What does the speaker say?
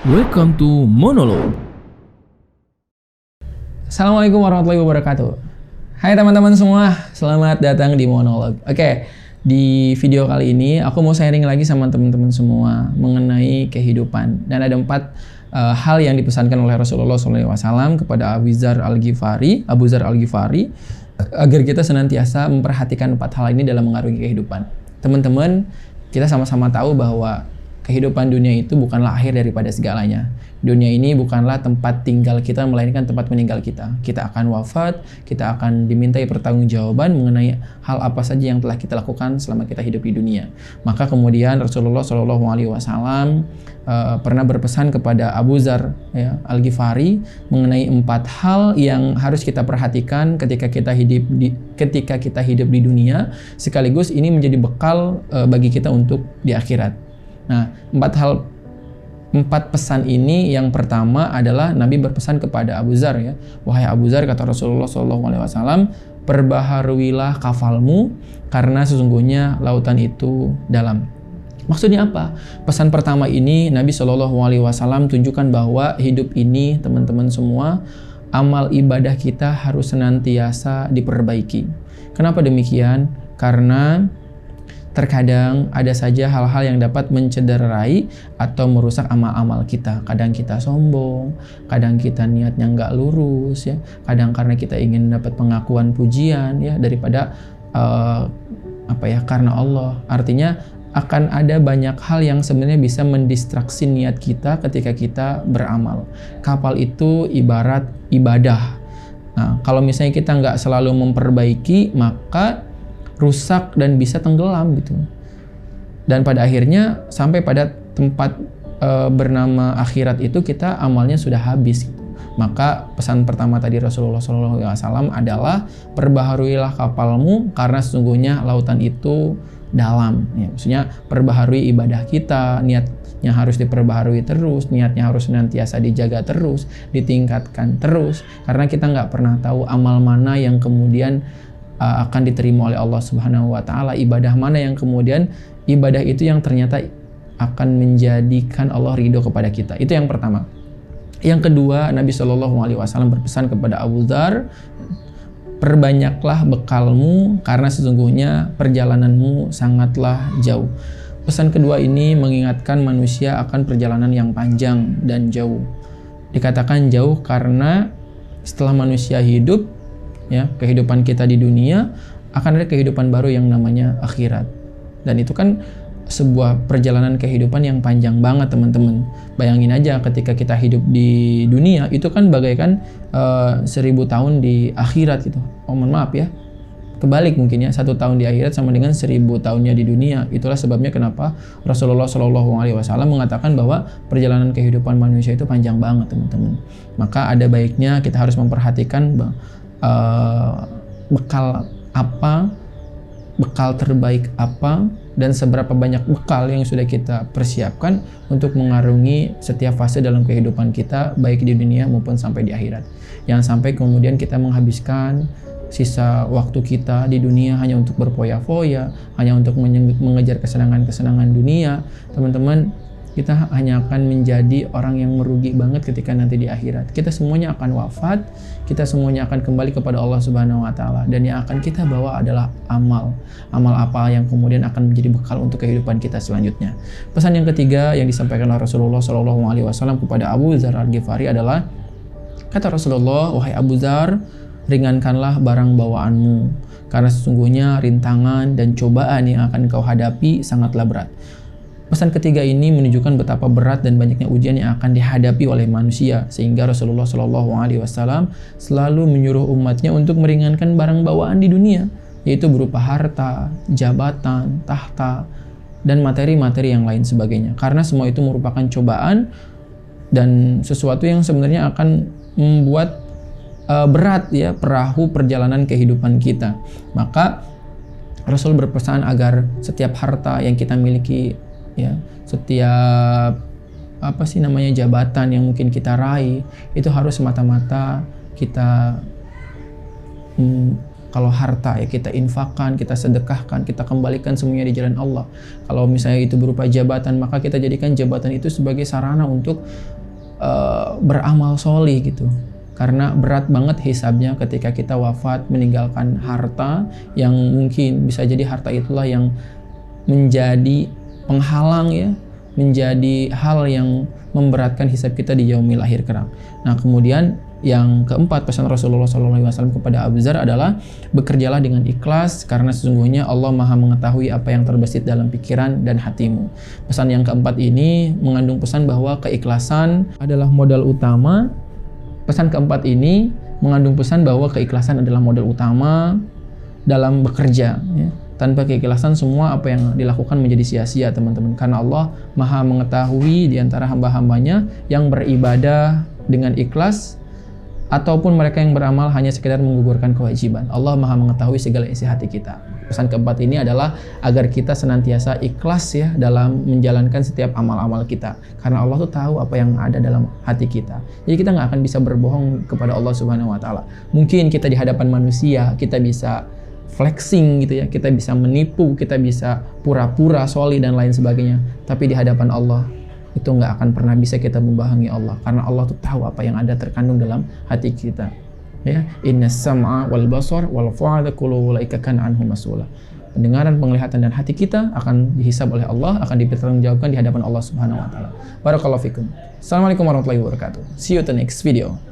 Welcome to Monologue. Assalamualaikum warahmatullahi wabarakatuh. Hai teman-teman semua, selamat datang di Monologue. Oke, di video kali ini aku mau sharing lagi sama teman-teman semua mengenai kehidupan. Dan ada 4 hal yang dipesankan oleh Rasulullah SAW kepada Abu Dzar Al-Ghifari agar kita senantiasa memperhatikan 4 hal ini dalam mengarungi kehidupan. Teman-teman, kita sama-sama tahu bahwa kehidupan dunia itu bukanlah akhir daripada segalanya. Dunia ini bukanlah tempat tinggal kita, melainkan tempat meninggal kita. Kita akan wafat, kita akan dimintai pertanggungjawaban mengenai hal apa saja yang telah kita lakukan selama kita hidup di dunia. Maka kemudian Rasulullah SAW pernah berpesan kepada Abu Dzar Al-Ghifari mengenai 4 hal yang harus kita perhatikan ketika kita hidup di dunia, sekaligus ini menjadi bekal bagi kita untuk di akhirat. Nah, 4 pesan ini, yang pertama adalah Nabi berpesan kepada Abu Dzar, ya. Wahai Abu Dzar, kata Rasulullah SAW, perbaharuilah kafalmu karena sesungguhnya lautan itu dalam. Maksudnya apa? Pesan pertama ini Nabi SAW tunjukkan bahwa hidup ini, teman-teman semua, amal ibadah kita harus senantiasa diperbaiki. Kenapa demikian? Karena terkadang ada saja hal-hal yang dapat mencederai atau merusak amal-amal kita. Kadang kita sombong, kadang kita niatnya nggak lurus, ya. Kadang karena kita ingin dapat pengakuan pujian, ya, daripada karena Allah. Artinya akan ada banyak hal yang sebenarnya bisa mendistraksi niat kita ketika kita beramal. Kapal itu ibarat ibadah. Nah, kalau misalnya kita nggak selalu memperbaiki, maka rusak dan bisa tenggelam gitu. Dan pada akhirnya sampai pada tempat bernama akhirat itu kita amalnya sudah habis gitu. Maka pesan pertama tadi Rasulullah SAW adalah perbaharuilah kapalmu karena sesungguhnya lautan itu dalam. Ya, maksudnya perbaharui ibadah kita, niatnya harus diperbaharui terus, niatnya harus senantiasa dijaga terus, ditingkatkan terus, karena kita nggak pernah tahu amal mana yang kemudian akan diterima oleh Allah Subhanahu wa taala, ibadah mana yang kemudian ibadah itu yang ternyata akan menjadikan Allah ridho kepada kita. Itu yang pertama. Yang kedua, Nabi SAW berpesan kepada Abu Dzar, perbanyaklah bekalmu karena sesungguhnya perjalananmu sangatlah jauh. Pesan kedua ini mengingatkan manusia akan perjalanan yang panjang dan jauh. Dikatakan jauh karena setelah manusia hidup, ya, kehidupan kita di dunia, akan ada kehidupan baru yang namanya akhirat. Dan itu kan sebuah perjalanan kehidupan yang panjang banget, teman-teman. Bayangin aja ketika kita hidup di dunia, itu kan bagaikan 1000 tahun di akhirat gitu. Oh, mohon maaf ya, kebalik mungkin ya, 1 tahun di akhirat sama dengan 1000 tahunnya di dunia. Itulah sebabnya kenapa Rasulullah SAW mengatakan bahwa perjalanan kehidupan manusia itu panjang banget, teman-teman. Maka ada baiknya kita harus memperhatikan bekal apa, bekal terbaik apa, dan seberapa banyak bekal yang sudah kita persiapkan untuk mengarungi setiap fase dalam kehidupan kita, baik di dunia maupun sampai di akhirat. Jangan sampai kemudian kita menghabiskan sisa waktu kita di dunia hanya untuk berfoya-foya, hanya untuk mengejar kesenangan-kesenangan dunia. Teman-teman, kita hanya akan menjadi orang yang merugi banget ketika nanti di akhirat. Kita semuanya akan wafat, kita semuanya akan kembali kepada Allah Subhanahu wa taala, dan yang akan kita bawa adalah amal. Amal apa yang kemudian akan menjadi bekal untuk kehidupan kita selanjutnya. Pesan yang ketiga yang disampaikan oleh Rasulullah SAW kepada Abu Dzar Al-Ghifari adalah, kata Rasulullah, wahai Abu Dzar, ringankanlah barang bawaanmu karena sesungguhnya rintangan dan cobaan yang akan kau hadapi sangatlah berat. Pesan ketiga ini menunjukkan betapa berat dan banyaknya ujian yang akan dihadapi oleh manusia, sehingga Rasulullah SAW selalu menyuruh umatnya untuk meringankan barang bawaan di dunia, yaitu berupa harta, jabatan, tahta, dan materi-materi yang lain sebagainya. Karena semua itu merupakan cobaan dan sesuatu yang sebenarnya akan membuat berat, ya, perahu perjalanan kehidupan kita. Maka Rasul berpesan agar setiap harta yang kita miliki, ya, setiap jabatan yang mungkin kita raih, itu harus semata-mata kita Kalau harta ya kita infakkan, kita sedekahkan, kita kembalikan semuanya di jalan Allah. Kalau misalnya itu berupa jabatan, maka kita jadikan jabatan itu sebagai sarana untuk beramal solih gitu. Karena berat banget hisabnya ketika kita wafat meninggalkan harta yang mungkin bisa jadi harta itulah yang menjadi penghalang ya, menjadi hal yang memberatkan hisab kita di yaumil akhir kelak. Nah, kemudian yang keempat, pesan Rasulullah SAW kepada Abu Dzar adalah bekerjalah dengan ikhlas karena sesungguhnya Allah Maha mengetahui apa yang terbesit dalam pikiran dan hatimu. Pesan yang keempat ini mengandung pesan bahwa keikhlasan adalah modal utama. Pesan keempat ini mengandung pesan bahwa keikhlasan adalah modal utama dalam bekerja ya. Tanpa keikhlasan semua apa yang dilakukan menjadi sia-sia teman-teman. Karena Allah Maha mengetahui di antara hamba-hambanya yang beribadah dengan ikhlas ataupun mereka yang beramal hanya sekedar menggugurkan kewajiban. Allah Maha mengetahui segala isi hati kita. Pesan keempat ini adalah agar kita senantiasa ikhlas ya dalam menjalankan setiap amal-amal kita. Karena Allah tuh tahu apa yang ada dalam hati kita. Jadi kita nggak akan bisa berbohong kepada Allah Subhanahu Wa Taala. Mungkin kita di hadapan manusia kita bisa flexing gitu ya, kita bisa menipu, kita bisa pura-pura soli dan lain sebagainya, tapi di hadapan Allah itu nggak akan pernah bisa kita membohongi Allah, karena Allah tuh tahu apa yang ada terkandung dalam hati kita ya. Innas sam'a wal basar wal fu'ada kullu ulaika kana anhu mas'ula. Pendengaran, penglihatan dan hati kita akan dihisab oleh Allah, akan dipertanggungjawabkan di hadapan Allah Subhanahu Wa Taala. Barakallahu fikum. Assalamualaikum warahmatullahi wabarakatuh. See you at the next video.